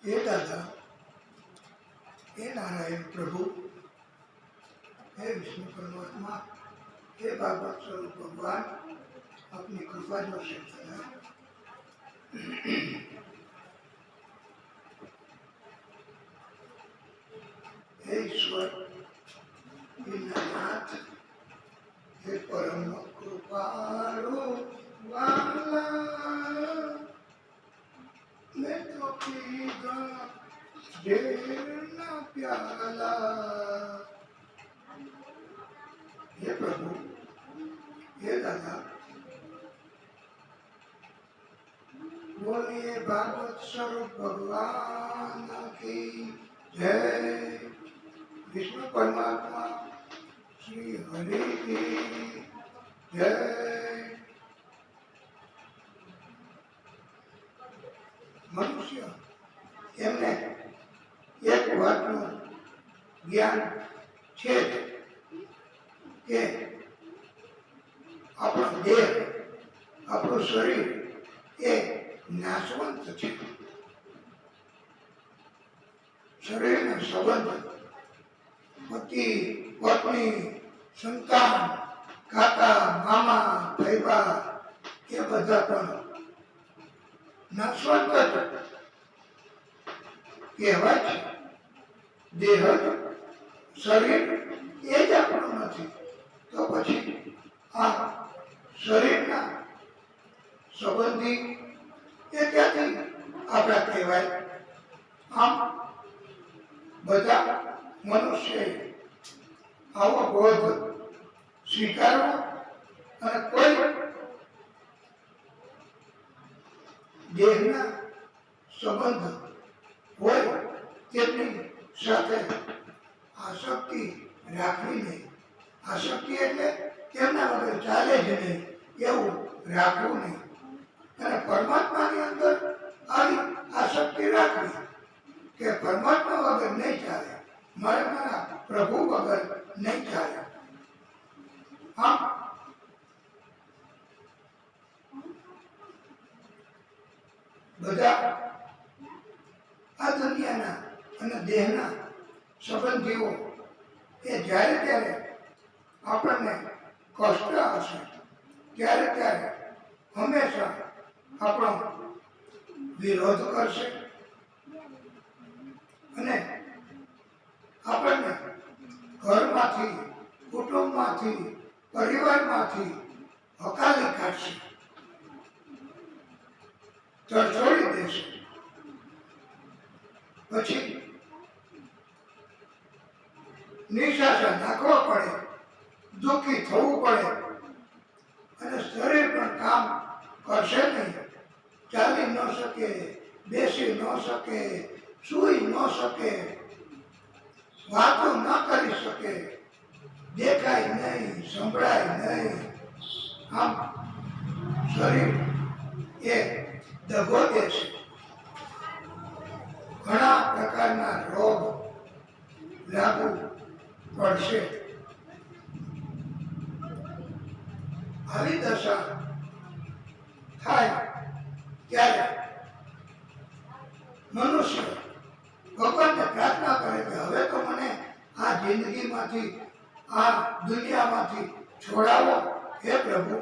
हे दादा, हे नारायण प्रभु, हे विष्णु परमात्मा, हे भागवत स्वरूप भगवान, अपनी कृपा जो शक्ति है। हे ईश्वर, दीननाथ, हे परम कृपालु वाला, मैं तो पीगा ढेर प्याला। हे प्रभु, हे दादा, बोलिए भागवत स्वरूप भगवान की जय। विष्णु परमात्मा श्री हरि की जय। मनुष्य एमने एक वातનું જ્ઞાન છે કે આપણો દેહ, આપણું શરીર એ નાશવંત છે. શરીરનો સંબંધ પતિ, પત્ની, સંતાન, કાકા, મામા, ભાઈબા એ બધા પણ નાશવંત કહેવાય છે. દેહ શરીર એ જ આપણું નથી, તો પછી આ શરીરના સંબંધી એ ક્યાંથી આપણા કહેવાય? આમ બધા મનુષ્યએ આવો બોધ સ્વીકારવો અને કોઈ દેહના સંબંધ હોય તેમની સાથે આસક્તિ રાખવી નહીં. આસક્તિ એટલે તેમના વગર ચાલે જ નહીં એવું રાખવું નહીં. અને પરમાત્માની અંદર આવી આસક્તિ રાખવી કે પરમાત્મા વગર નહીં ચાલે, મારા પ્રભુ વગર નહીં ચાલે. આમ બધા આ દુનિયાના અને દેહના સંબંધીઓ એ જ્યારે ત્યારે આપણને કષ્ટ હશે ત્યારે ત્યારે હંમેશા આપણો વિરોધ કરશે અને આપણને ઘરમાંથી, કુટુંબમાંથી, પરિવારમાંથી હકાલી કાઢશે, તરછોડી દેશે. પછી નિશાસા નાખવા પડે, દુઃખી થવું પડે અને શરીર પણ કામ કરશે નહીં. ચાલી ન શકે, બેસી ન શકે, સૂઈ ન શકે, વાતો ન કરી શકે, દેખાય નહીં, સંભળાય નહીં. આમ શરીર એ દગો દે છે. ઘણા પ્રકારના રોગ લાગુ પડશે. આવી દશા થાય ત્યારે મનુષ્ય ભગવાનને પ્રાર્થના કરે કે હવે તો મને આ જિંદગીમાંથી, આ દુનિયામાંથી છોડાવો. હે પ્રભુ,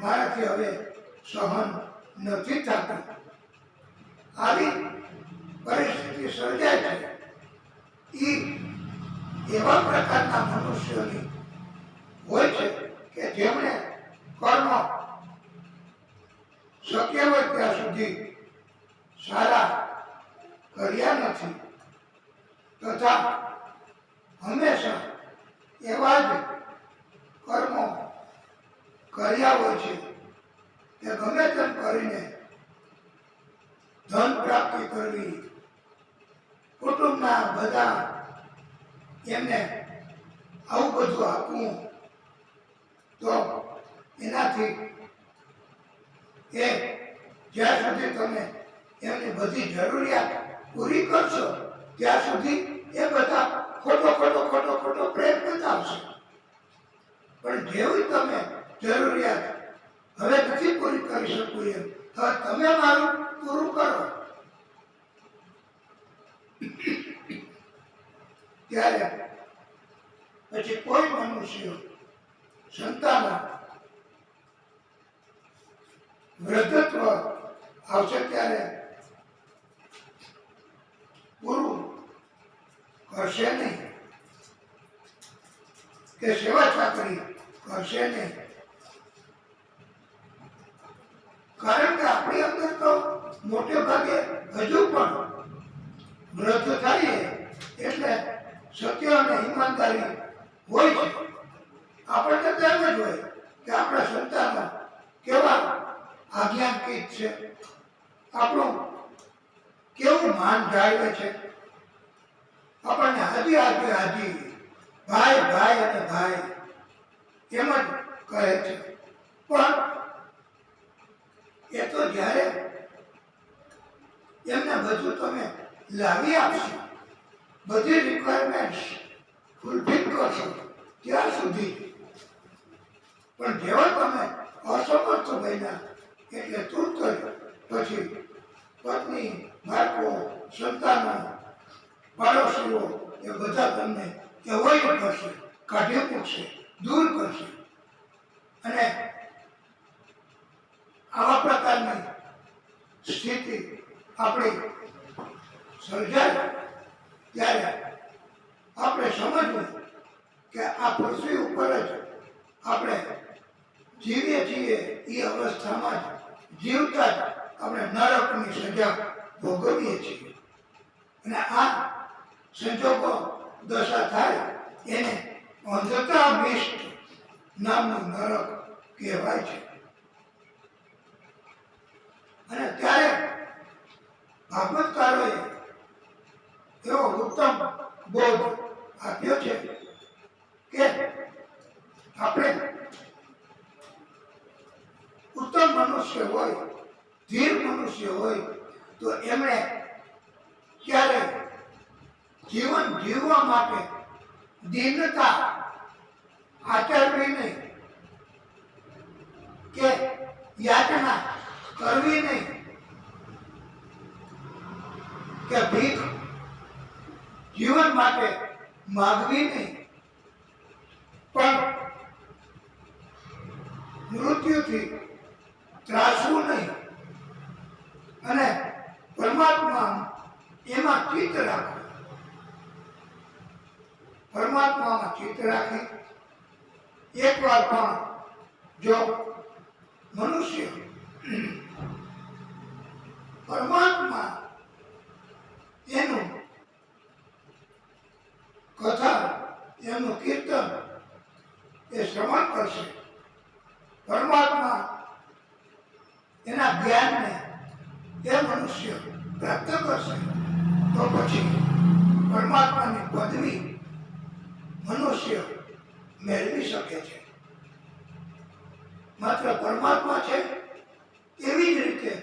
મારાથી હવે સહન નથી થતું. આવી પરિસ્થિતિ સર્જાય છે. એવા પ્રકારના મનુષ્યોની હોય છે કે જેમણે કર્મ શક્ય હોય ત્યાં સુધી સારા કર્યા નથી, તથા હંમેશા એવા જ કર્મો કર્યા હોય છે કે ગમે તેમ કરીને ધન પ્રાપ્તિ કરવી, કુટુંબના બધા એમને આવું બધું આપવું, તો એનાથી એ જ્યાં સુધી તમે એમની બધી જરૂરિયાત પૂરી કરશો ત્યાં સુધી એ બધા ખોટો પ્રેમ બતાવશે. પણ જેવી તમે જરૂરિયાત હવે નથી પૂરી કરી શકું એમ, હવે તમે મારું પૂરું કરો, ત્યારે પછી કોઈ મનુષ્ય સંતાન વૃદ્ધત્વ આવશે ત્યારે પૂરું કરશે નહીં કે સેવા ચાકરી કરશે નહીં. કારણ કે આપણી અંદર તો મોટે ભાગે હજુ પણ વૃદ્ધ થઈએ એટલે સત્ય અને ઈમાનદારી હોય છે. આપણને તો એમ જ હોય કે આપણા સંતાનો કેવા આજ્ઞાકીત છે, આપણું કેવું માન જાળવે છે, આપણને હાજી હાજી હાજી, ભાઈ ભાઈ અને ભાઈ એમ જ કહે છે. પણ એ તો જ્યારે એમને બધું તમે લાવી આપશો, બધી રિક્વાયરમેન્ટ્સ ફૂલફિલ કરશો ત્યાં સુધી. પણ જેવા તમે અસમર્થ બન્યા એટલે તુરત પછી પત્ની, બાળકો, સંતાનો, પાડોશીઓ એ બધા તમને એવોઇડ કરશે, કાઢી મૂકશે, દૂર કરશે. અને આવા પ્રકારની સ્થિતિ આપણી સર્જાય ત્યારે આપણે સમજવું કે આ પૃથ્વી ઉપર જ આપણે જીવીએ છીએ એ અવસ્થામાં જ જીવતા જ આપણે નરકની સજા ભોગવીએ છીએ. અને આ સંજોગો દશા થાય એને અંધતા મિષ્ટ નામનું નરક કહેવાય છે. અને ત્યારે ભાગવતકારોએ એવો ઉત્તમ બોધ આપ્યો છે કે આપણે ઉત્તમ મનુષ્ય હોય, ધીર મનુષ્ય હોય તો એમણે ક્યારે જીવન જીવવા માટે દીનતા આચરવી નહીં કે યાચના કરવી નહીં કે ભીખ જીવન માટે માગવી નહીં, પણ મૃત્યુથી ત્રાસવું નહીં અને પરમાત્મા એમાં ચિત્ત રાખવું. પરમાત્મામાં ચિત્ત રાખી એકવાર પણ જો મનુષ્ય પરમાત્મા એનું કથા, એનું કીર્તન એ શ્રવણ કરશે, પરમાત્મા એના જ્ઞાનને એ મનુષ્ય પ્રાપ્ત કરશે, તો પછી પરમાત્માની પદવી મનુષ્ય મેળવી શકે છે. માત્ર પરમાત્મા છે એવી જ રીતે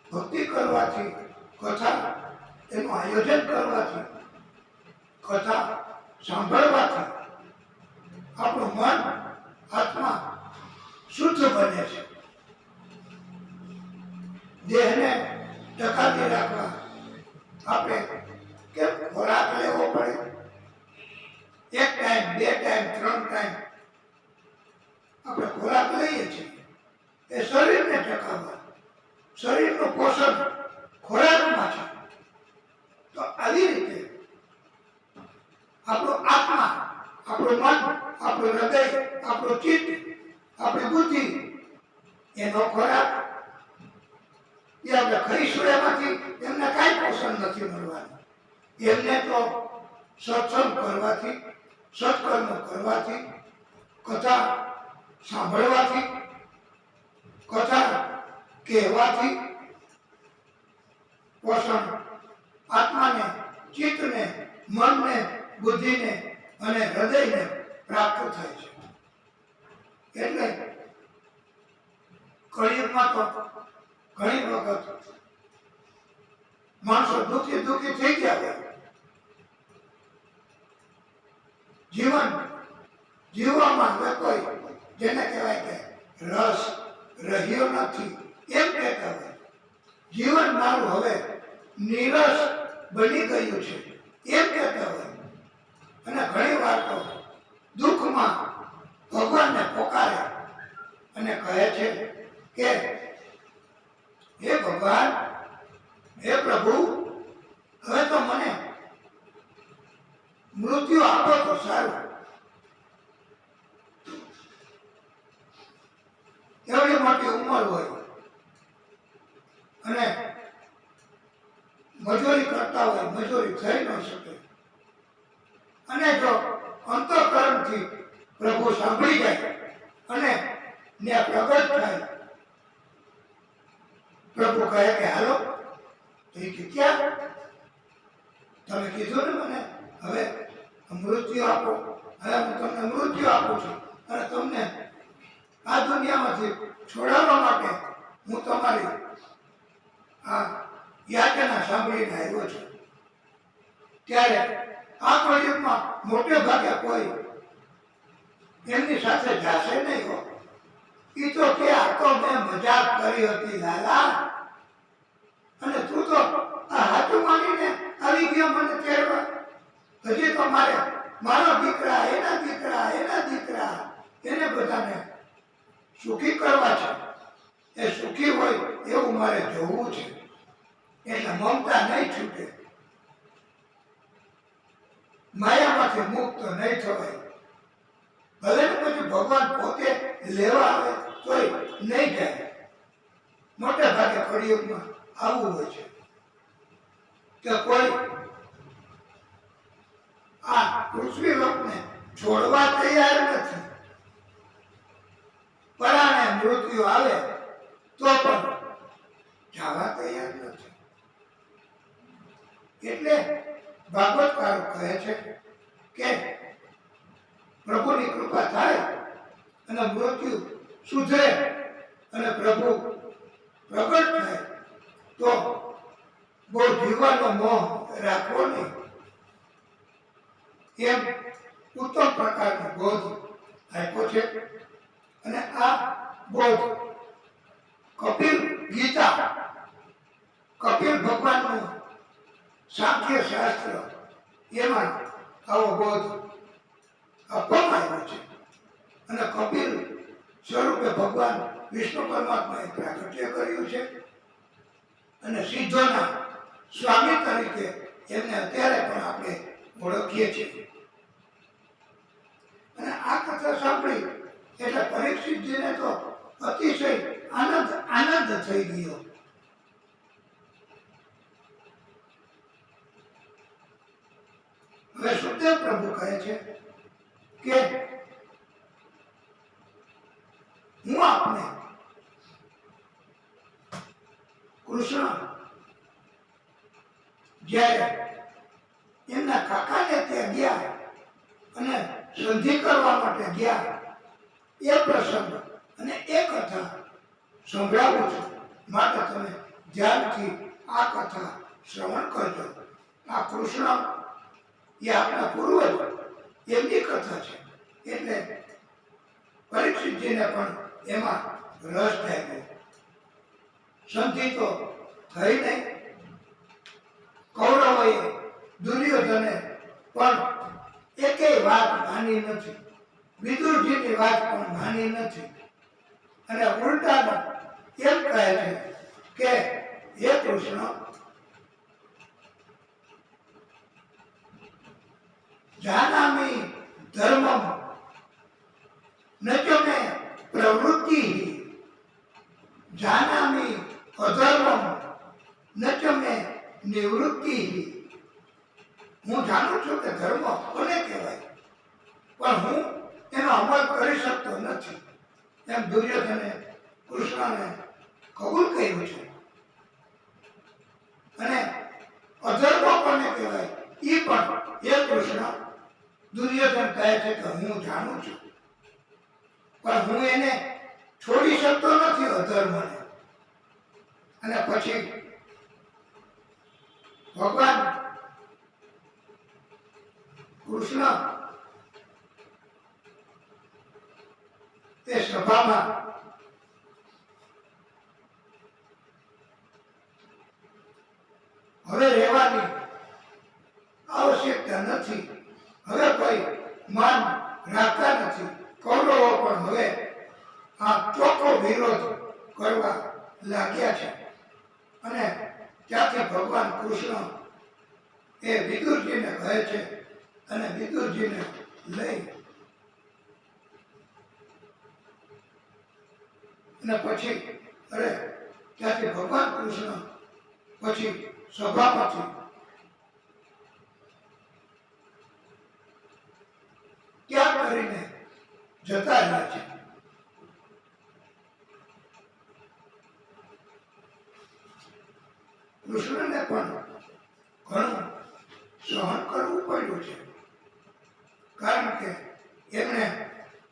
ભક્તિ કરવાથી, કથા એનું આયોજન કરવાથી, કથા સાંભળવાથી આપણું મન, આત્મા શુદ્ધ બને છે. દેહને ટકાવી રાખવા આપણે કેમ ખોરાક લેવો પડે? 1 ટાઈમ, 2 ટાઈમ, 3 ટાઈમ આપણે ખોરાક લઈએ છીએ એ શરીરને ટકાવવા, શરીરનું પોષણ ખોરાકમાં છે. તો આવી રીતે આપણો આત્મા, આપણું મન, આપણું હૃદય, આપણું ચિત્ત, આપણી બુદ્ધિ એનો ખોરાક એ આપણે ખાઈશું એમાંથી એમને કાંઈ પોષણ નથી મળવાનું. એમને તો સત્સંગ કરવાથી, સત્કર્મ કરવાથી, કથા સાંભળવાથી, કથા કહેવાથી પોષણ આત્માને, ચિત્તને, મનને, બુદ્ધિને અને હૃદયને પ્રાપ્ત થાય છે. એટલે કળિયુગમાં તો ઘણી વખત માણસો દુઃખી થઈ ગયા હોય, જીવન જીવવામાં હવે કોઈ જેને કહેવાય કે રસ રહ્યો નથી એમ કહેતા હોય. જીવન મારું હવે નિરસ બની ગયું છે એમ કહેતા હોય. અને ઘણી વાર તો દુઃખમાં ભગવાનને પોકારે અને કહે છે કે હે ભગવાન, હે પ્રભુ, હવે તો મને મૃત્યુ આપો તો સારું. એવડી મોટી ઉંમર હોય અને મજૂરી કરતા હોય, મજૂરી થઈ ન શકે. અને જો અંતઃકરણથી પ્રભુ સાંભળી જાય અને ને પ્રગટ થાય, પ્રભુ કહે કે હાલો. તો એ કે ક્યાં? તમે કીધું ને મને હવે મૃત્યુ આપો, હવે હું તમને મૃત્યુ આપું છું અને તમને આ દુનિયામાંથી છોડાવવા માટે હું તમારી આ યાચના સાંભળીને આવ્યો છું. ત્યારે આ કળિયુગમાં મોટે ભાગે કોઈ એમની સાથે જાશે નહીં હો. એ તો કે આ તો મેં મજાક કરી હતી લાલા, અને તું તો આ હાથું માનીને આવી ગયો મને તેડવા. હજી તો મારો દીકરા, એના દીકરા, એના દીકરા, એને બધાને સુખી કરવા છે. એ સુખી હોય એવું મારે જોવું છે. એટલે મમતા નહીં છૂટે, માયામાંથી મુક્ત નહીં થવાય. ભલે ને પછી ભગવાન પોતે લેવા આવે તોય નહીં જાય. મોટે ભાગે કળિયુગમાં આવું હોય છે કે કોઈ આ પૃથ્વી લોકને છોડવા તૈયાર નથી. પરાણે મૃત્યુ આવે તો પણ જવા તૈયાર નથી. એટલે ભાગવતકારો કહે છે કે પ્રભુની કૃપા થાય અને મૃત્યુ સુધરે અને પ્રભુ પ્રગટ થાય તો બહુ જીવવાનો મોહ રાખવો નહીં. એમ ઉત્તમ પ્રકારનો બોધ આપ્યો છે. અને આ બોધ કપિલ ગીતા, કપિલ ભગવાનનું સાંખ્ય શાસ્ત્ર, એમાં આવો બોધ આપવામાં આવ્યો છે. અને કપિલ સ્વરૂપે ભગવાન વિષ્ણુ પરમાત્માએ પ્રાગટ્ય કર્યું છે. અને સિદ્ધોના સ્વામી તરીકે એમને અત્યારે પણ આપણે ઓળખીએ છીએ. અને આ કથા સાંભળી એટલે પરીક્ષિતજીને તો અતિશય આનંદ થઈ ગયો. હવે સુખદેવ પ્રભુ કહે છે કે હું આપને કૃષ્ણ જ્યારે એમના કાકાને ત્યાં ગયા અને સંધિ કરવા માટે ગયા, એ પ્રસંગ અને એ કથા સંભળાવું છું. માટે તમે ધ્યાનથી આ કથા શ્રવણ કરજો. આ કૃષ્ણ એ આપણા પૂર્વજ, એમની કથા છે. એટલે પરીક્ષિતજીને પણ એમાં રસ થાય. સંધિ તો થઈ નહીં. કૌરવોએ દુર્યોધને પણ એકેય વાત માની નથી. વિદુરજીની વાત પણ માની નથી. અને ઉલટામાં એમ કહે છે કે હે કૃષ્ણ, જાનામિ ધર્મમ ન ચ મે પ્રવૃત્તિ, જાનામિ અધર્મમ ન ચ મે નિવૃત્તિ. હું જાણું છું કે ધર્મ કોને કહેવાય, પણ હું એનો અમલ કરી શકતો નથી. એમ દુર્યોધને કૃષ્ણને કબૂલ કર્યું છે. અને અધર્મ કોને કહેવાય એ પણ એ કૃષ્ણ દુર્યોધન કહે છે કે હું જાણું છું, પણ હું એને છોડી શકતો નથી અધર્મને. અને પછી ભગવાન કૃષ્ણ તે સભામાં હવે રહેવાની ભગવાન કૃષ્ણ એ વિદુરજીને કહે છે અને વિદુરજીને લઈ અને પછી ત્યાંથી ભગવાન કૃષ્ણ પછી સભામાંથી ત્યાગ કરીને જતા રહ્યા છે. કૃષ્ણને પણ ઘણું સહન કરવું પડ્યું છે, કારણ કે એમણે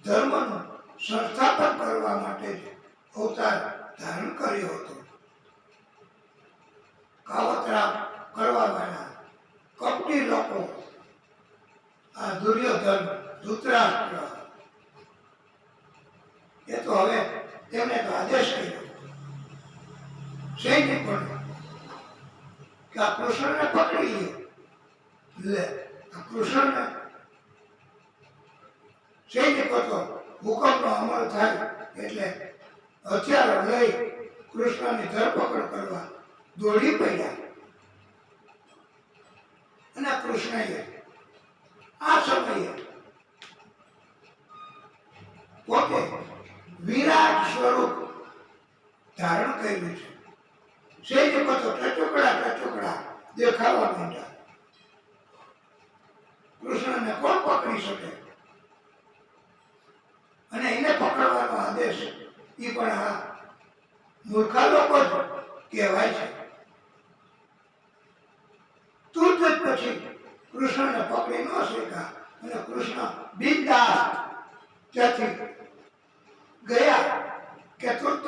ધર્મનું સંસ્થાપન કરવા માટે જ અવતાર ધારણ કર્યો હતો. કાવતરા કરવા વાળા કપટી લોકો, આ દુર્યોધન, ધૃતરાષ્ટ્ર, એ તો હવે તેમને તો આદેશ કર્યો સૈનિકોને કે આ કૃષ્ણને પકડી લે. આ કૃષ્ણને સૈનિકો તો હુકમનો અમલ થાય એટલે હથિયારો લઈ કૃષ્ણની ધરપકડ કરવા દોડી પડ્યા. અને કૃષ્ણએ આ સમયે પોતે વિરાટ સ્વરૂપ ધારણ કર્યું છે. સૈનિકો તો ટચુકડા દેખાવા માંડ્યા. કૃષ્ણને કોણ પકડી શકે? અને એને પકડવાનો આદેશ એ પણ આ મૂર્ખા લોકો જ કહેવાય છે. તુરત જ પછી કૃષ્ણને પકડી ન શક્યા અને કૃષ્ણ બિંદાસ ત્યાંથી ગયા કે તુરત જ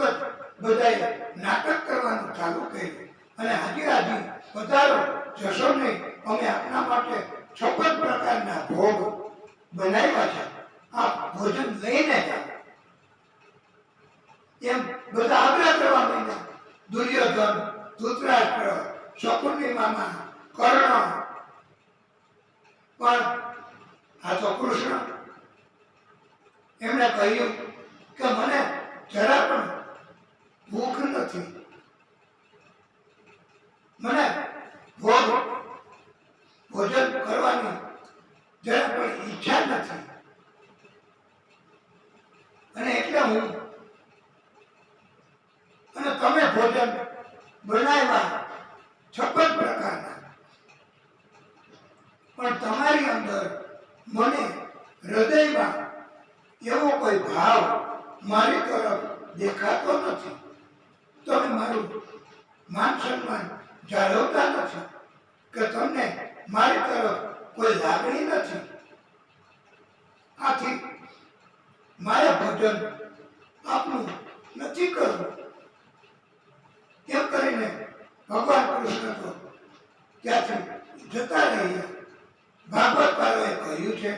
બધાએ નાટક કરવાનું ચાલુ કર્યું અને હાજી પધારો, જશો નહીં, અમે આપના માટે 56 પ્રકારના ભોગ બનાવ્યા છે, આપ ભોજન લઈને જાઓ. એમ બધા આગ્રહ કરવા માંડ્યા. દુર્યોધન, ધૃતરાષ્ટ્ર, શકુની મામા, કર્ણ, પણ આ તો કૃષ્ણ એમણે કહ્યું કે મને જરા પણ ભૂખ નથી, મને ભોજન કરવાની જરા પણ ઈચ્છા નથી, અને એટલે હું અને તમે ભોજન બનાવ્યા 56 પ્રકારના, પણ તમારી અંદર મને હૃદયમાં એવો કોઈ ભાવ મારી તરફ દેખાતો નથી. તમે મારું માન સન્માન જાળવતા નથી કે તમને મારી તરફ કોઈ લાગણી નથી. આથી મારે ભોજન આપનું નથી કરવું. એમ કરીને ભગવાન કૃષ્ણ તો ત્યાંથી જતા રહ્યા. ભાગવતકારોએ કહ્યું છે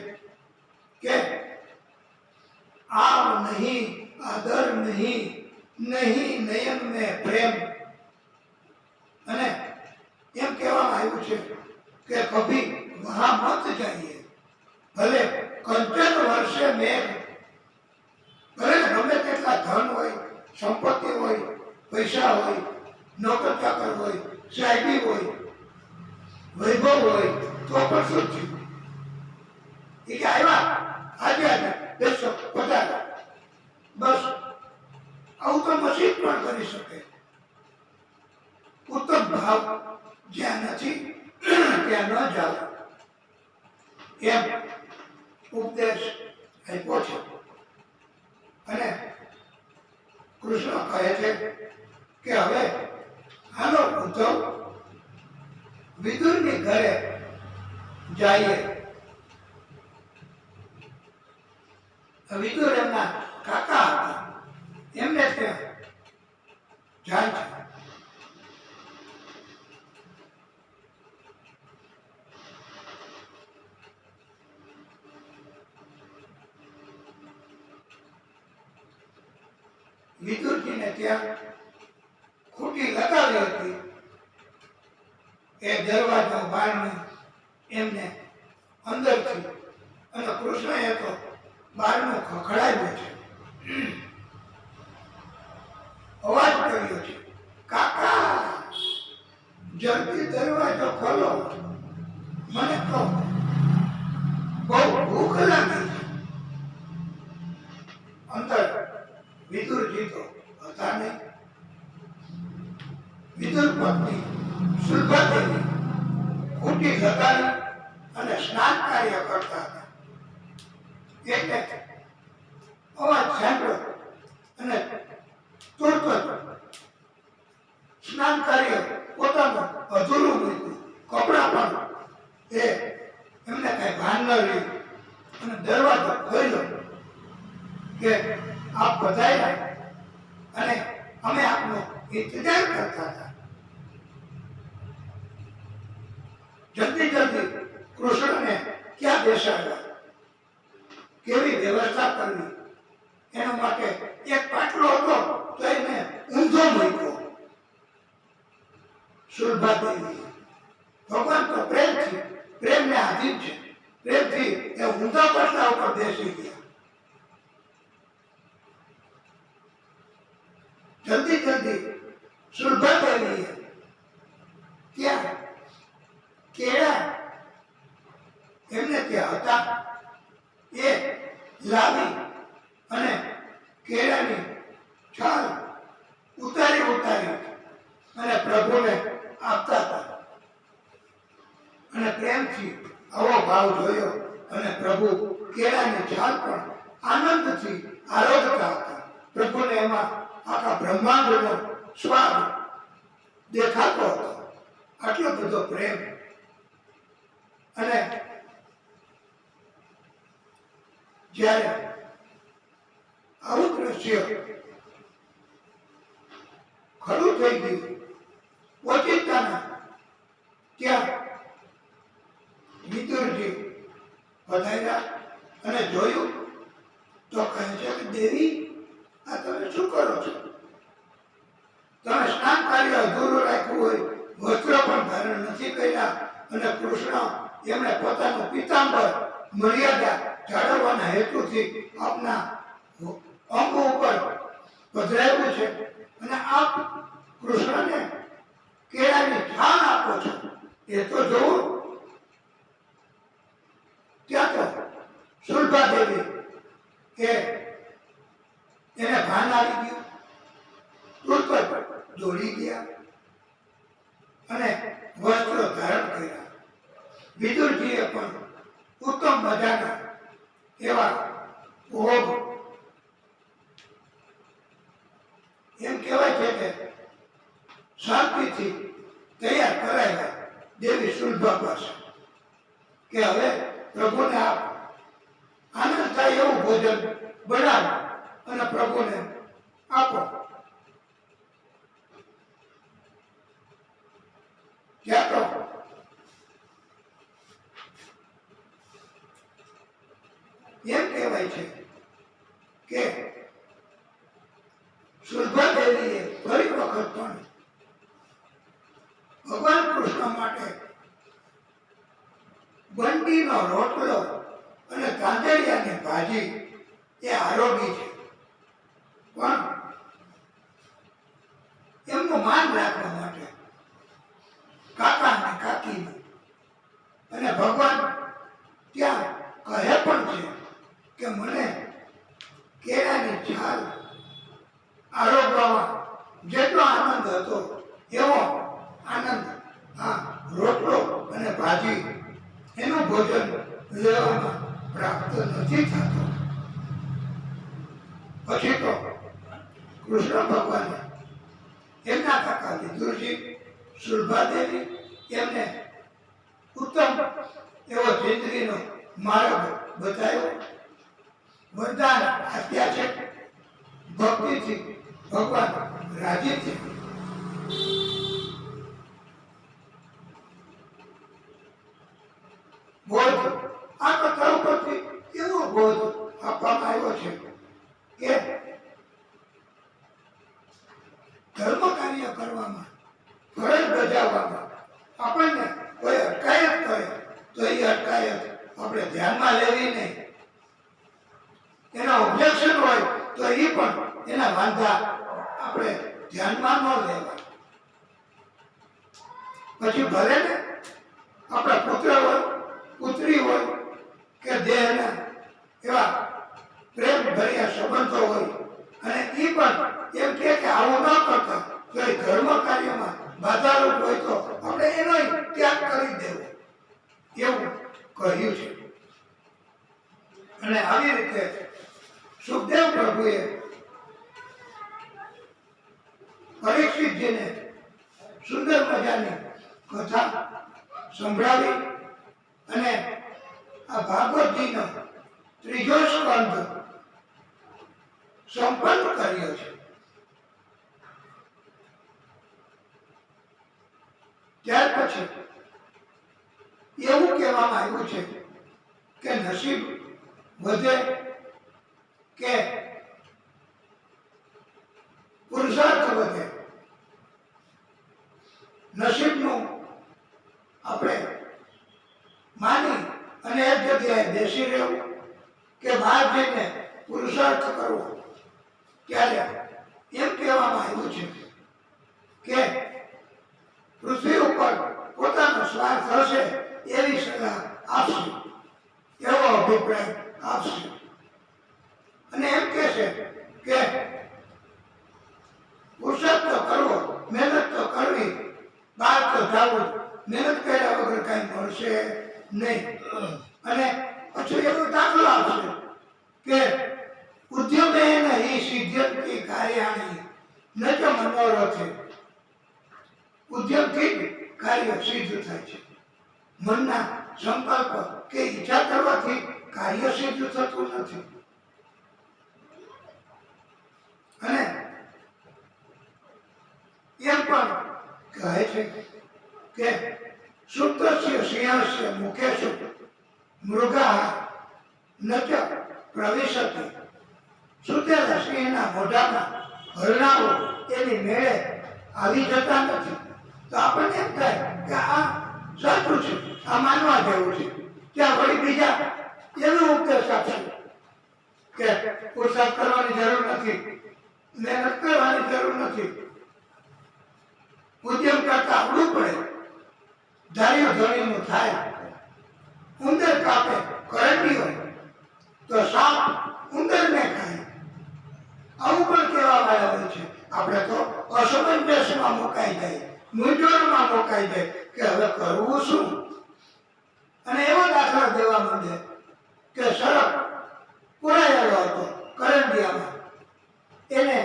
કે આવ નહીં, આદર નહીં, નહીં નયન में પ્રેમ. અને એમ કહેવામાં આવ્યું છે કે કભી વહાં મત જાઈએ, ભલે કંચન વર્ષે મેઘ, ભલે ગમે તેટલા ધન હોય, સંપત્તિ હોય, પૈસા હોય, નોકર ચાકર હોય, સાહેબી હોય, વૈભવ હોય, તો પણ શું થયું? એ કે આવ્યા આજે બેસો પધારો, બસ. આવું તો મશીન પણ કરી શકે. ઉત્તમ ભાવ જ્યાં નથી ત્યાં ન જાઓ, એમ ઉપદેશ આપ્યો છે. અને કૃષ્ણ કહે છે કે હવે હાલો ઉદ્ધવ, વિદુરની ઘરે જઈએ. વિદુર એમના કાકા હતા, એમને ત્યાં જાય છે. વિદુરજીને ત્યાં ખૂટી લગાવી હતી. એ દરવાજો બારણું એમને અંદરથી, અને કૃષ્ણએ તો બારણું ખખડાવ્યું છે, અવાજ કર્યો છે, કાકા જલ્દી દરવાજો ખોલો, મને તો બહુ ભૂખ લાગી છે. અંદર વિદુરજી તો હતા નહીં. વિદુર પત્ની સુલભાદેવી ખૂટી લગાવી અને સ્નાન કાર્ય કરતા હતા. એટલે અવાજ સાંભળ્યો અને તુરત સ્નાન કાર્ય પોતાનું અધૂરું મૂક્યું. કપડા પણ એમને કઈ ભાન ન રહ્યું અને દરવાજો ખોલ્યો કે આપ બધાય અને અમે આપનો ઇંતજાર કરતા હતા. જલ્દી જલ્દી કૃષ્ણને ક્યાં બેસાડવા, કેવી વ્યવસ્થા કરવી, એના માટે એક પાટલો હતો તો એને ઊંધો મૂક્યો. સુલભાદેવી ભગવાન તો પ્રેમને આધીન છે. પ્રેમથી એ ઊંધા પાટલા ઉપર બેસી ગયા. જલ્દી જલ્દી સુલભાદેવીએ ત્યાં કેળા એમને ત્યાં હતા એ લાવી અને કેળાની છાલ ઉતારી અને પ્રભુને આપતા હતા. અને પ્રેમથી આવો ભાવ જોયો અને પ્રભુ કેળાની છાલ પણ આનંદથી આરોગતા હતા. પ્રભુને એમાં આખા બ્રહ્માંડનો સ્વાદ દેખાતો હતો. આટલો બધો પ્રેમ. અને જ્યારે આવું દ્રશ્ય ખરું થઈ ગયું, ઓચિંતાના ત્યાં વિદુરજી પધાર્યા અને જોયું તો કહે છે કે દેવી, આ તમે શું કરો છો? તમે સ્નાન કાર્ય અધૂરું રાખ્યું હોય, વસ્ત્ર પણ ધારણ નથી કર્યા અને કૃષ્ણ એમણે પોતાનું પિતાંબર મર્યાદા જાળવવાના હેતુથી આપના અંગ ઉપર પધરાવ્યું છે અને આપ કૃષ્ણને કેળાની છાલ આપો છો. એ તો જોવું. ત્યાં તો સુલભાદેવી એને ભાન આવી ગયું. તુરત દોડી ગયા અને વસ્ત્રો ધારણ કર્યા. વિદુરજીએ પણ ઉત્તમ મજાના એવા ભોગ, એમ કહેવાય છે કે શાંતિથી તૈયાર કરાયેલા દેવી સુલભા પાસે કે હવે પ્રભુને આપ આનંદ થાય એવું ભોજન બનાવો અને પ્રભુને આપો. ત્યાં તો એમ કહેવાય છે કે સુલભાદેવીએ ફરી વખત પણ ભગવાન કૃષ્ણ માટે બંડીનો રોટલો અને કાંદળિયાની ભાજી એ આરોગી છે. પણ એમનું માન રાખવા માટે કાકા અને કાકીનું. અને ભગવાન ત્યાં કહે પણ છે કે મને કેળાની છાલ આરોગવામાં જેટલો આનંદ હતો એવો આનંદ આ રોટલો અને ભાજી એનું ભોજન લેવામાં પ્રાપ્ત નથી થતો. પછી તો કૃષ્ણ ભગવાને એમના કાકા વિદુરજી, સુલભાદેવી એમને ઉત્તમ એવો જિંદગીનો માર્ગ બતાવ્યો. વરદાન આપ્યા છે. ભક્તિથી ભગવાન રાજી છે. બોધ આ કથા ઉપરથી એવો બોધ આપવામાં આવ્યો છે કે ધર્મ કાર્ય કરવામાં, ફરજ બજાવવામાં આપણને કોઈ અટકાયત કરે તો એ અટકાયત આપણે ધ્યાનમાં લેવી નહીં. એના ઓબ્જેક્શન હોય તો એ પણ એના વાંધા આપણે ધ્યાનમાં ન લેવા. પછી ભલે ને આપણા પુત્ર હોય, પુત્રી હોય કે દેહના એવા પ્રેમ ભર્યા સંબંધો હોય અને એ પણ એમ કે આવું ન કરતા તો એ ધર્મ કાર્યમાં બાધારૂપ હોય તો આપણે એનો ત્યાગ કરી દેવો એવું કહ્યું છે. અને આવી રીતે સુખદેવ પ્રભુએ પરીક્ષિતજીને સુંદર મજાની કથા સંભળાવી અને આ ભાગવતજીનો ત્રીજો સ્કંદ સંપન્ન કર્યો છે. ત્યાર પછી એવું કહેવામાં આવ્યું છે કે નસીબ વધે કે પુરુષાર્થ વધે, નસીબનું આપણે માની અને એક જગ્યાએ બેસી રહેવું કે બહાર જઈને પુરુષાર્થ કરવો, ત્યારે એમ કહેવામાં આવ્યું છે કે પૃથ્વી ઉપર પોતાનો સ્વાર્થ હશે એવી સલાહ આપશે, એવો અભિપ્રાય આપશે. અને એમ કહેશે કે પુરુષાર્થ તો કરવો, મહેનત તો કરવી, બહાર તો જવું, મહેનત કર્યા વગર કઈ મળશે નહીં. અને પછી એવો દાખલો આપશે કે ઉદ્યમેન હિ સિદ્ધયન્તિ કાર્યાણિ ન ચ મનોરથે. ઉદ્યમથી કાર્ય સિદ્ધ થાય છે. મનના સંકલ્પ કે ઈચ્છા કરવાથી કાર્ય સિદ્ધ થતું નથી. અને એમ પણ કહે છે કે સુપ્તસ્ય સિંહસ્ય મુખેષુ મૃગા ન ચ પ્રવિશતિ. સુતેલા સિંહના મોઢામાં હરણાઓ એની મેળે આવી જતા નથી. તો આપણને એમ થાય કે આ સાચું છે, આ માનવા જેવું છે. ત્યાં વળી બીજા એવી ઉપદેશ આપશે કે પુરુષાર્થ કરવાની જરૂર નથી, મહેનત કરવાની જરૂર નથી, ઉદ્યમ કરતા આવડવું પડે, ધાર્યું ધણીનું થાય, ઉંદર કાપે કરંડી હોય તો સાપ ઉંદરને ખાય, આવું પણ કહેવા વાળા હોય છે. આપણે તો અસમંજસમાં મુકાઈ જાય, મૂંઝવણમાં મુકાઈ જાય કે હવે કરવું શું. અને એવો દાખલા દેવા માંડે કે સડક પુરાયેલો હતો કરંડિયામાં, એને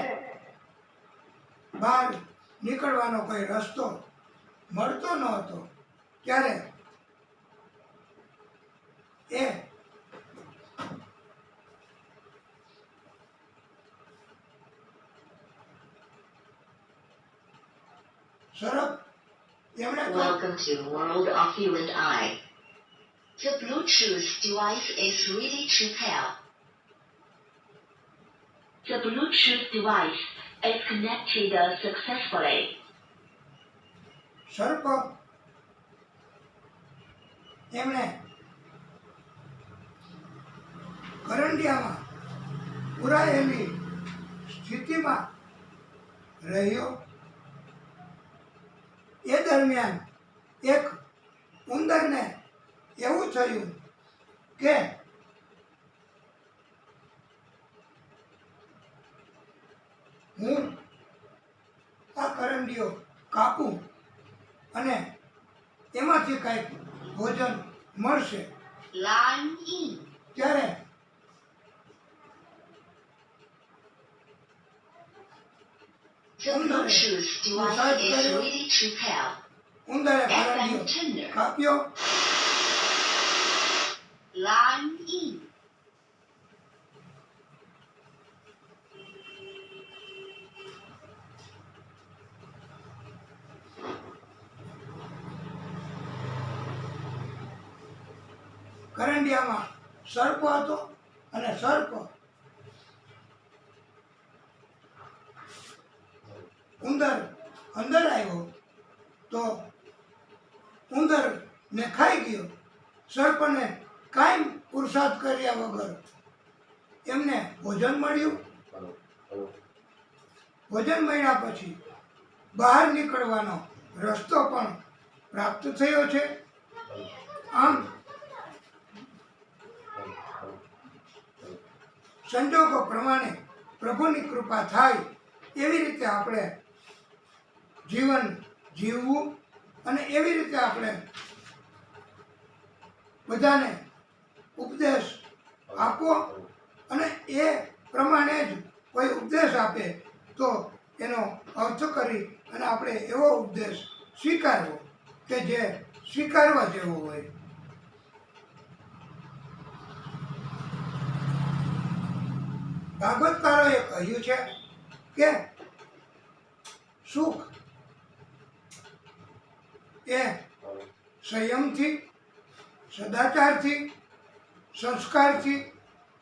બહાર નીકળવાનો કોઈ રસ્તો મળતો ન હતો. ત્યારે એ Welcome to World of You and I. The Bluetooth device is ready to pair. The Bluetooth device is connected successfully. સર્પ એમણે કરંડિયામાં પુરાયેલી સ્થિતિમાં રહ્યો. એ દરમિયાન એક ઉંદરને એવું થયું કે હું આ કરંડીઓ કાપું અને એમાંથી કંઈક ભોજન મળશે. Line in. ત્યારે The Bluetooth device is ready to pair. ઉંદરે કરંડીઓ કાપ્યો. Line in. કરંડિયામાં સર્પ હતો અને સર્પ ઉંદર અંદર આવ્યો તો ઉંદર ને ખાઈ ગયો. સર્પને કાંઈ પુરુષાર્થ કર્યા વગર એમને ભોજન મળ્યું. ભોજન મળ્યા પછી બહાર નીકળવાનો રસ્તો પણ પ્રાપ્ત થયો છે. આમ સંજોગો પ્રમાણે પ્રભુની કૃપા થાય એવી રીતે આપણે જીવન જીવવું અને એવી રીતે આપણે બધાને ઉપદેશ આપવો અને એ પ્રમાણે જ કોઈ ઉપદેશ આપે તો એનો અર્થ કરી અને આપણે એવો ઉપદેશ સ્વીકારવો કે જે સ્વીકારવા જેવો હોય. ભાગવતકારોએ કહ્યું છે કે સુખ એ સંયમથી, સદાચારથી, સંસ્કારથી,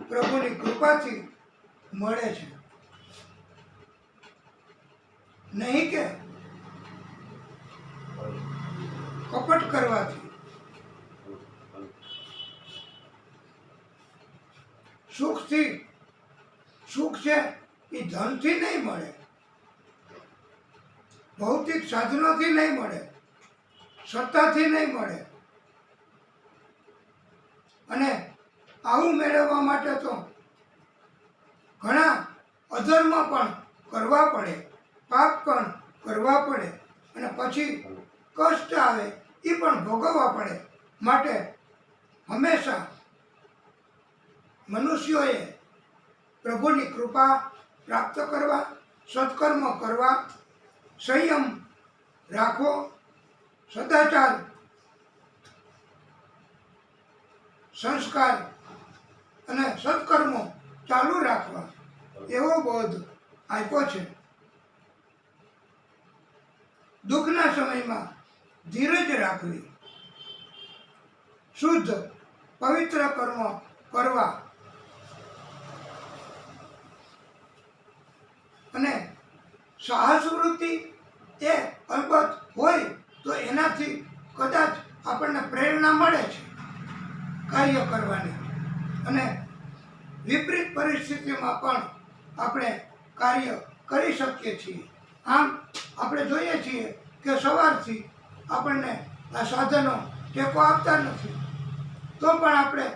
પ્રભુની કૃપાથી મળે છે, નહીં કે કપટ કરવાથી. સુખ છે એ ધનથી નહીં મળે, ભૌતિક સાધનોથી નહીં મળે, સત્તાથી નહીં મળે. અને આવું મેળવવા માટે તો ઘણા અધર્મ પણ કરવા પડે, પાપ પણ કરવા પડે અને પછી કષ્ટ આવે એ પણ ભોગવવા પડે. માટે હંમેશા મનુષ્યોએ પ્રભુની કૃપા પ્રાપ્ત કરવા, સત્કર્મ કરવા, સંયમ રાખવો, સદાચાર, સંસ્કાર અને સત્કર્મો ચાલુ રાખવા એવો બોધ આપ્યો છે. દુઃખના સમયમાં ધીરજ રાખવી, શુદ્ધ પવિત્ર કર્મો કરવા અને સાહસ વૃત્તિ એ અલબત્ત હોય તો એનાથી કદાચ આપણને પ્રેરણા મળે છે કાર્ય કરવાની અને વિપરીત પરિસ્થિતિમાં પણ આપણે કાર્ય કરી શકીએ છીએ. આમ આપણે જોઈએ છીએ કે સવારથી આપણને આ સાધનો ટેકો આપતા નથી, તો પણ આપણે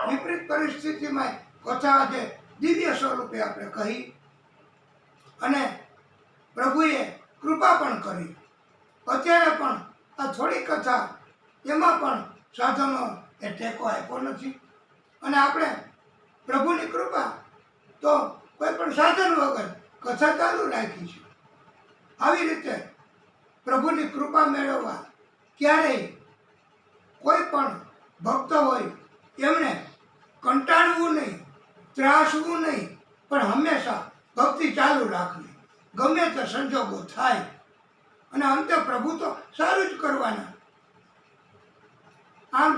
વિપરીત પરિસ્થિતિમાં કથા આજે દિવ્ય સ્વરૂપે આપણે કહી અને પ્રભુએ કૃપા પણ કરી. અત્યારે પણ આ થોડી કથા એમાં પણ સાધનો એ ટેકો આપ્યો નથી અને આપણે પ્રભુની કૃપા તો કોઈ પણ સાધન વગર કથા ચાલુ રાખી છે. આવી રીતે પ્રભુની કૃપા મેળવવા ક્યારેય કોઈ પણ ભક્ત હોય એમણે કંટાળવું નહીં, ત્રાસવું નહીં, પણ હંમેશા ભક્તિ ચાલુ રાખવી, ગમે તે સંજોગો થાય. અને અંતે પ્રભુ તો સારું જ કરવાના. આમ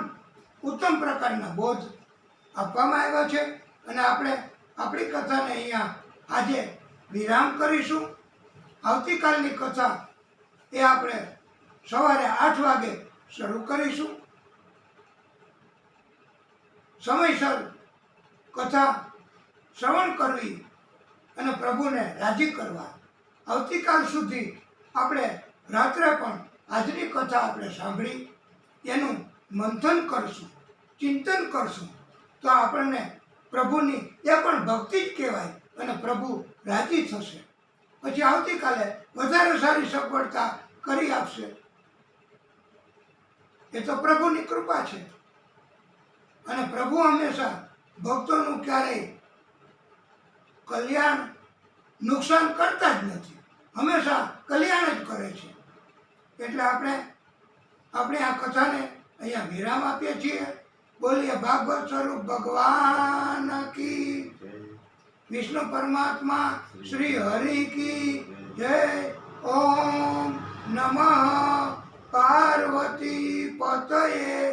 ઉત્તમ પ્રકારના બોધ આપવામાં આવ્યા છે અને આપણે આપણી કથાને અહીંયા આજે વિરામ કરીશું. આવતીકાલની કથા એ આપણે સવારે 8 વાગે શરૂ કરીશું. સમયસર કથા શ્રવણ કરવી અને પ્રભુને રાજી કરવા. આવતીકાલ સુધી આપણે રાત્રે પણ આજની કથા આપણે સાંભળી એનું મંથન કરશું, ચિંતન કરશું તો આપણને પ્રભુની એ પણ ભક્તિ જ કહેવાય અને પ્રભુ રાજી થશે. પછી આવતીકાલે વધારે સારી સફળતા કરી આપશે. એ તો પ્રભુની કૃપા છે અને પ્રભુ હંમેશા ભક્તોનું ક્યારેય કલ્યાણ નુકસાન કરતા જ નથી, હંમેશા કલ્યાણ જ કરે છે. એટલે આપણે આપણી આ કથાને અહીંયા વિરામ આપીએ છીએ. બોલીએ ભાગવત સ્વરૂપ ભગવાન કી, વિષ્ણુ પરમાત્મા શ્રી હરિ કી જય. ઓમ નમઃ પાર્વતી પતયે